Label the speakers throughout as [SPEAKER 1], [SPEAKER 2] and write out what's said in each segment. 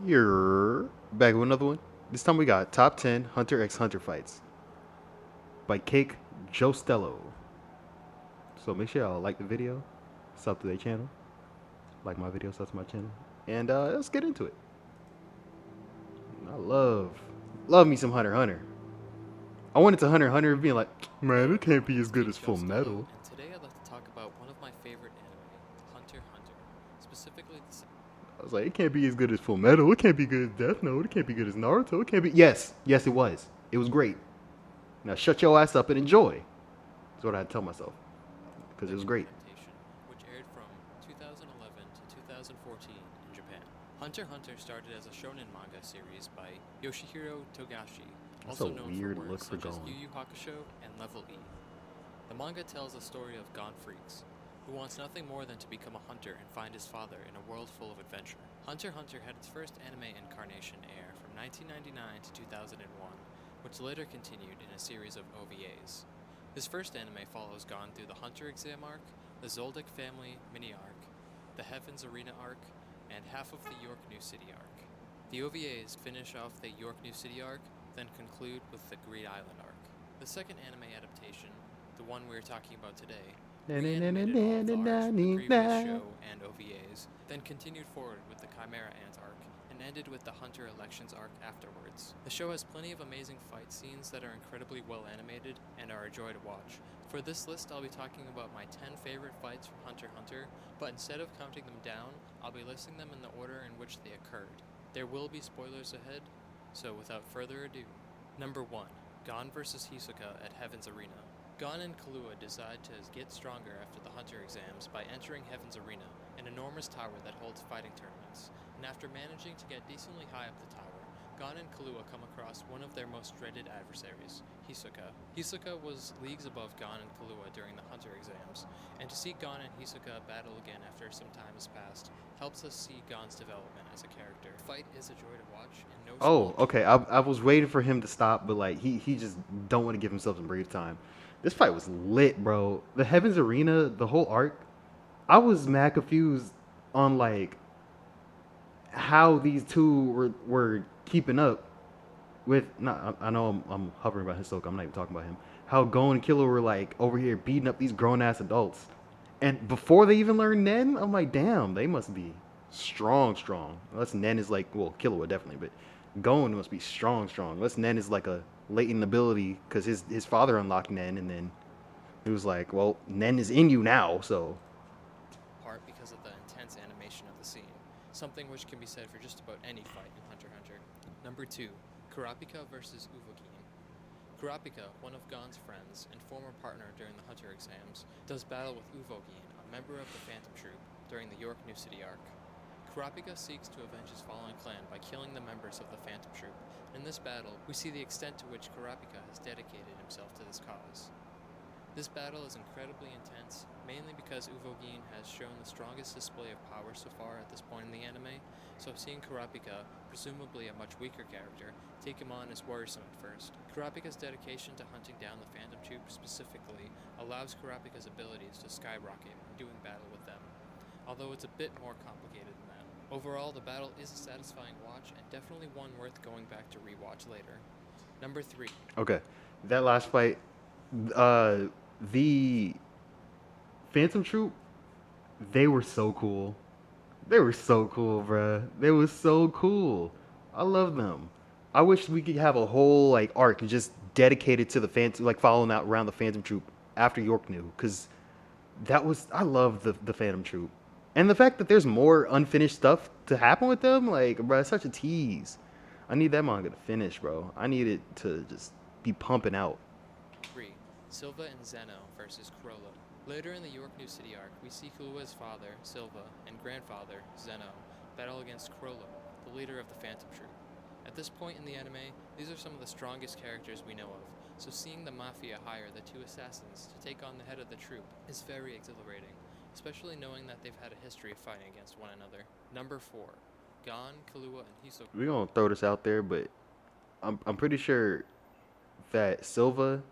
[SPEAKER 1] You're back with another one. This time we got top 10 Hunter x Hunter fights by Cake Jostello. So make sure y'all like the video, sub to their channel, like my video, sub to my channel, and let's get into it. I love me some Hunter x Hunter. I went into Hunter x Hunter being like, man, it can't be as good as Full Metal.
[SPEAKER 2] And today I'd like to talk about one of my favorite anime, Hunter x Hunter, specifically the.
[SPEAKER 1] I was like, it can't be as good as Full Metal. It can't be good as Death Note. It can't be good as Naruto. It can't be. Yes, it was. It was great. Now shut your ass up and enjoy. That's what I had to tell myself because it was great.
[SPEAKER 2] Adaptation, which aired from 2011 to 2014 in Japan. Hunter x Hunter started as a shonen manga series by Yoshihiro Togashi,
[SPEAKER 1] That's
[SPEAKER 2] also
[SPEAKER 1] a
[SPEAKER 2] known for
[SPEAKER 1] weird
[SPEAKER 2] works
[SPEAKER 1] look for
[SPEAKER 2] such as
[SPEAKER 1] Gon.
[SPEAKER 2] Yu Yu Hakusho and Level E. The manga tells the story of Gon Freaks, who wants nothing more than to become a hunter and find his father in a world full of adventure. Hunter x Hunter had its first anime incarnation air from 1999 to 2001, which later continued in a series of OVAs. This first anime follows Gon through the Hunter exam arc, the Zoldyck family mini arc, the Heaven's Arena arc, and half of the York New City arc. The OVAs finish off the York New City arc, then conclude with the Greed Island arc. The second anime adaptation, the one we're talking about today, reanimated all of the arcs from the previous show and OVAs, then continued forward with the Chimera Ant arc, and ended with the Hunter Elections arc afterwards. The show has plenty of amazing fight scenes that are incredibly well animated and are a joy to watch. For this list, I'll be talking about my 10 favorite fights from Hunter x Hunter, but instead of counting them down, I'll be listing them in the order in which they occurred. There will be spoilers ahead, so without further ado. Number 1. Gon vs. Hisoka at Heaven's Arena. Gon and Killua decide to get stronger after the Hunter exams by entering Heaven's Arena, an enormous tower that holds fighting tournaments, and after managing to get decently high up the tower, Gon and Killua come across one of their most dreaded adversaries, Hisoka. Hisoka was leagues above Gon and Killua during the Hunter exams, and to see Gon and Hisoka battle again after some time has passed helps us see Gon's development as a character. The fight is a joy to watch, and no
[SPEAKER 1] Oh,
[SPEAKER 2] small
[SPEAKER 1] okay. I was waiting for him to stop, but like he just don't want to give himself some brief time. This fight was lit, bro. The Heavens Arena, the whole arc. I was mad confused on like how these two were keeping up with. Not, I know I'm hovering about Hisoka. I'm not even talking about him. How Gon and Killer were like over here beating up these grown ass adults, and before they even learn Nen, I'm like, damn, they must be strong. Unless Nen is like, well, Killua definitely, but Gon must be strong. Unless Nen is like a latent ability because his father unlocked Nen, and then he was like, well, Nen is in you now, so.
[SPEAKER 2] part because of the intense animation of the scene, something which can be said for just about any fight in Hunter x Hunter. Number 2. Kurapika vs. Uvogin. Kurapika, one of Gon's friends and former partner during the Hunter exams, does battle with Uvogin, a member of the Phantom Troop, during the York New City arc. Kurapika seeks to avenge his fallen clan by killing the members of the Phantom Troop. In this battle, we see the extent to which Kurapika has dedicated himself to this cause. This battle is incredibly intense, mainly because Uvogin has shown the strongest display of power so far at this point in the anime, so seeing Kurapika, presumably a much weaker character, take him on is worrisome at first. Kurapika's dedication to hunting down the Phantom Troop specifically allows Kurapika's abilities to skyrocket when doing battle with them, although it's a bit more complicated than that. Overall, the battle is a satisfying watch and definitely one worth going back to rewatch later. Number 3.
[SPEAKER 1] Okay, that last fight, uh, the Phantom Troop, they were so cool. They were so cool, bruh. They were so cool. I love them. I wish we could have a whole like arc just dedicated to the Phantom, like following out around the Phantom Troop after York knew, because that was I love the Phantom Troop, and the fact that there's more unfinished stuff to happen with them, like, bro, it's such a tease. I need that manga to finish, bro. I need it to just be pumping out.
[SPEAKER 2] 3. Silva and Zeno versus Chrollo. Later in the York New City arc, we see Killua's father, Silva, and grandfather, Zeno, battle against Chrollo, the leader of the Phantom Troop. At this point in the anime, these are some of the strongest characters we know of, so seeing the Mafia hire the two assassins to take on the head of the troop is very exhilarating, especially knowing that they've had a history of fighting against one another. Number 4. Gon, Killua, and Hisoka.
[SPEAKER 1] We're gonna throw this out there, but I'm pretty sure that Silva,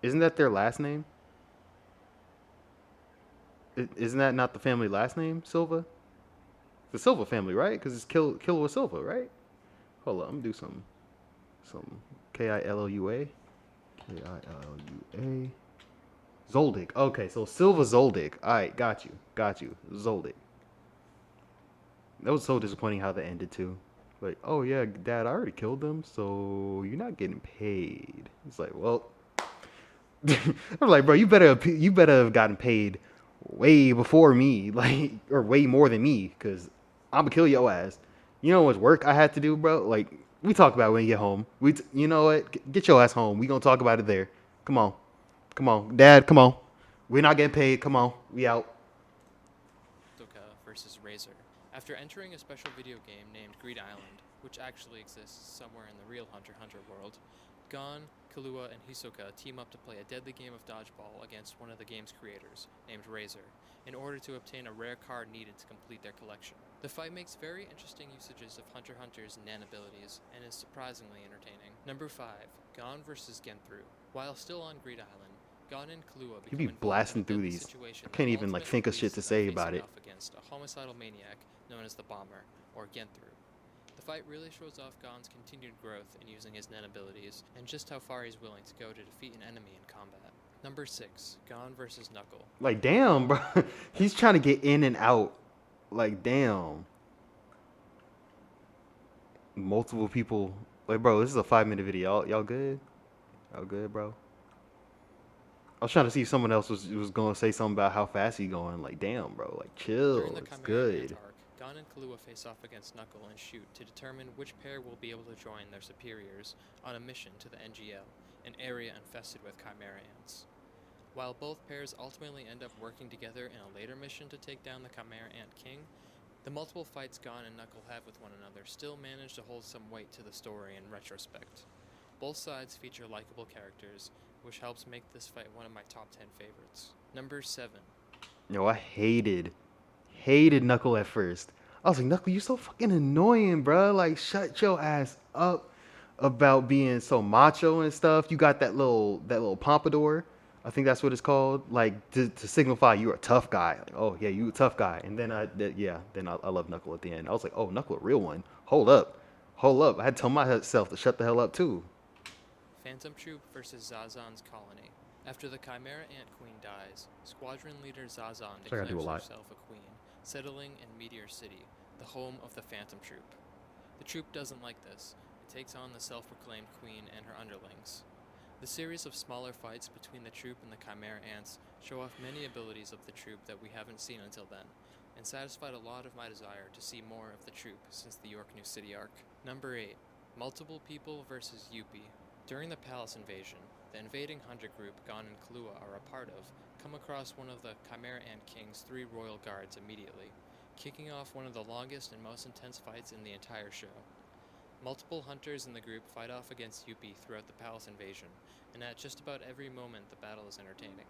[SPEAKER 1] isn't that their last name? Isn't that not the family last name, Silva? The Silva family, right? Because it's Killua Silva, right? Hold on, I'm gonna do some Killua. Killua. Zoldyck. Okay, so Silva Zoldyck. All right, got you. Zoldyck. That was so disappointing how that ended too. Like, oh yeah, Dad, I already killed them, so you're not getting paid. It's like, well, I'm like, bro, you better have gotten paid way before me, like, or way more than me, cause I'm gonna kill your ass. You know how much work I had to do, bro? Like, we talk about it when you get home. You know what? Get your ass home. We gonna talk about it there. Come on, Dad, come on. We're not getting paid. Come on, we out.
[SPEAKER 2] Hisoka versus Razor. After entering a special video game named Greed Island, which actually exists somewhere in the real Hunter x Hunter world, Gon, Killua, and Hisoka team up to play a deadly game of dodgeball against one of the game's creators, named Razor, in order to obtain a rare card needed to complete their collection. The fight makes very interesting usages of Hunter x Hunter's Nan abilities and is surprisingly entertaining. Number 5. Gon vs. Genthru. While still on Greed Island, Gon and Killua
[SPEAKER 1] You
[SPEAKER 2] become
[SPEAKER 1] be
[SPEAKER 2] involved in
[SPEAKER 1] blasting
[SPEAKER 2] a
[SPEAKER 1] through
[SPEAKER 2] deadly
[SPEAKER 1] these.
[SPEAKER 2] situation
[SPEAKER 1] I can't
[SPEAKER 2] that
[SPEAKER 1] even like
[SPEAKER 2] ultimately
[SPEAKER 1] think of shit
[SPEAKER 2] leads
[SPEAKER 1] to
[SPEAKER 2] to them
[SPEAKER 1] say about
[SPEAKER 2] facing
[SPEAKER 1] it.
[SPEAKER 2] off against a homicidal maniac known as the Bomber, or Genthru. The fight really shows off Gon's continued growth in using his Nen abilities, and just how far he's willing to go to defeat an enemy in combat. Number 6. Gon vs. Knuckle.
[SPEAKER 1] Like, damn, bro. He's trying to get in and out. Like, damn. Multiple people. Like, bro, this is a 5-minute video. Y'all good? Y'all good, bro? I was trying to see if someone else was gonna say something about how fast he going. Like, damn, bro. Like,
[SPEAKER 2] During
[SPEAKER 1] chill.
[SPEAKER 2] the
[SPEAKER 1] It's
[SPEAKER 2] Chimera Ant
[SPEAKER 1] good.
[SPEAKER 2] arc, Gon and Killua face off against Knuckle and Shoot to determine which pair will be able to join their superiors on a mission to the NGL, an area infested with Chimera Ants. While both pairs ultimately end up working together in a later mission to take down the Chimera Ant King, the multiple fights Gon and Knuckle have with one another still manage to hold some weight to the story in retrospect. Both sides feature likable characters, which helps make this fight one of my top 10 favorites. Number 7.
[SPEAKER 1] Yo, I hated Knuckle at first. I was like, Knuckle, you so fucking annoying, bro. Like, shut your ass up about being so macho and stuff. You got that little pompadour. I think that's what it's called. Like to signify you're a tough guy. Like, oh yeah, you a tough guy. And then I love Knuckle at the end. I was like, oh, Knuckle, a real one. Hold up. I had to tell myself to shut the hell up too.
[SPEAKER 2] Phantom Troop vs. Zazan's colony. After the Chimera Ant Queen dies, Squadron Leader Zazan
[SPEAKER 1] So I gotta do a
[SPEAKER 2] declares
[SPEAKER 1] lot.
[SPEAKER 2] herself a queen, settling in Meteor City, the home of the Phantom Troop. The troop doesn't like this. It takes on the self-proclaimed queen and her underlings. The series of smaller fights between the troop and the Chimera Ants show off many abilities of the troop that we haven't seen until then, and satisfied a lot of my desire to see more of the troop since the York New City arc. Number 8. Multiple People vs. Yuppie. During the Palace invasion, the invading hunter group Gon and Killua are a part of come across one of the Chimera Ant King's 3 royal guards immediately, kicking off one of the longest and most intense fights in the entire show. Multiple hunters in the group fight off against Yuppie throughout the Palace invasion, and at just about every moment the battle is entertaining.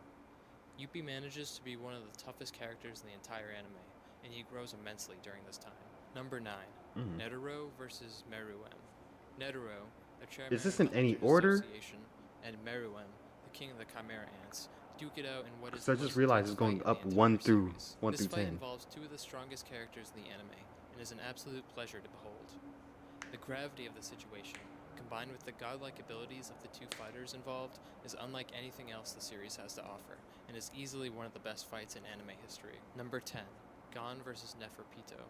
[SPEAKER 2] Yuppie manages to be one of the toughest characters in the entire anime, and he grows immensely during this time. Number 9.
[SPEAKER 1] Mhm.
[SPEAKER 2] Netero vs. Meruem. Netero, the chairman
[SPEAKER 1] Is this
[SPEAKER 2] of
[SPEAKER 1] in
[SPEAKER 2] the
[SPEAKER 1] any
[SPEAKER 2] Hunters
[SPEAKER 1] order?
[SPEAKER 2] Association, and Meruem, the king of the Chimera Ants, duke it out in what is
[SPEAKER 1] So I
[SPEAKER 2] the
[SPEAKER 1] just
[SPEAKER 2] most
[SPEAKER 1] realized
[SPEAKER 2] intense
[SPEAKER 1] it's going
[SPEAKER 2] fight in
[SPEAKER 1] up
[SPEAKER 2] the entire
[SPEAKER 1] 1 through
[SPEAKER 2] series.
[SPEAKER 1] 1
[SPEAKER 2] This
[SPEAKER 1] through
[SPEAKER 2] fight
[SPEAKER 1] 10.
[SPEAKER 2] involves 2 of the strongest characters in the anime, and is an absolute pleasure to behold. The gravity of the situation, combined with the godlike abilities of the 2 fighters involved, is unlike anything else the series has to offer, and is easily one of the best fights in anime history. Number 10. Gon vs. Neferpito.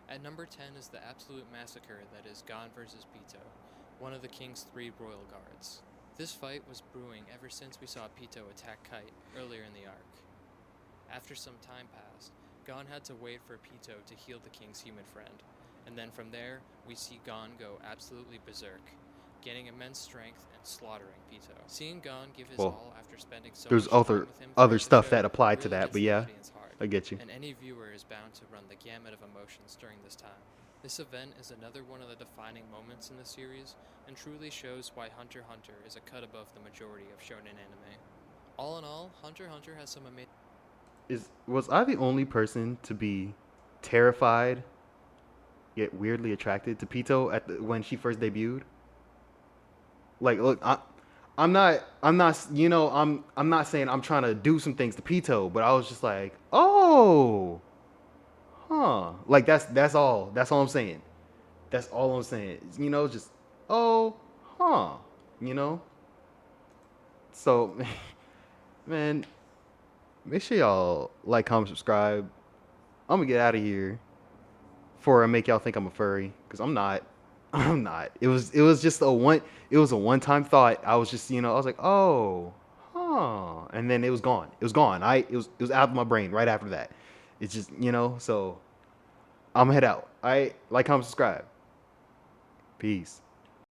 [SPEAKER 2] At number 10 is the absolute massacre that is Gon vs. Pito, one of the king's 3 royal guards. This fight was brewing ever since we saw Pito attack Kite earlier in the arc. After some time passed, Gon had to wait for Pito to heal the king's human friend, and then from there, we see Gon go absolutely berserk, gaining immense strength and slaughtering Pito. Seeing Gon give his
[SPEAKER 1] Well,
[SPEAKER 2] all after spending so
[SPEAKER 1] there's
[SPEAKER 2] much time with him
[SPEAKER 1] other
[SPEAKER 2] throughout the
[SPEAKER 1] stuff
[SPEAKER 2] show
[SPEAKER 1] that applied to
[SPEAKER 2] really
[SPEAKER 1] that,
[SPEAKER 2] gets
[SPEAKER 1] but
[SPEAKER 2] the
[SPEAKER 1] yeah,
[SPEAKER 2] audience hard,
[SPEAKER 1] I get you.
[SPEAKER 2] and any viewer is bound to run the gamut of emotions during this time. This event is another one of the defining moments in the series, and truly shows why Hunter x Hunter is a cut above the majority of shonen anime. All in all, Hunter x Hunter has some amazing...
[SPEAKER 1] Was I the only person to be terrified yet weirdly attracted to Pito when she first debuted? Like, look, I'm not saying I'm trying to do some things to Pito, but I was just like, oh, huh. Like that's all. That's all I'm saying. That's all I'm saying. You know, just oh, huh. You know. So, man, make sure y'all like, comment, subscribe. I'm gonna get out of here before I make y'all think I'm a furry, because I'm not. I'm not. It was just a one. It was a one-time thought. I was just, I was like, oh, huh, and then it was gone. It was gone. It was out of my brain right after that. It's just, so I'm gonna head out. All right, like, comment, subscribe. Peace.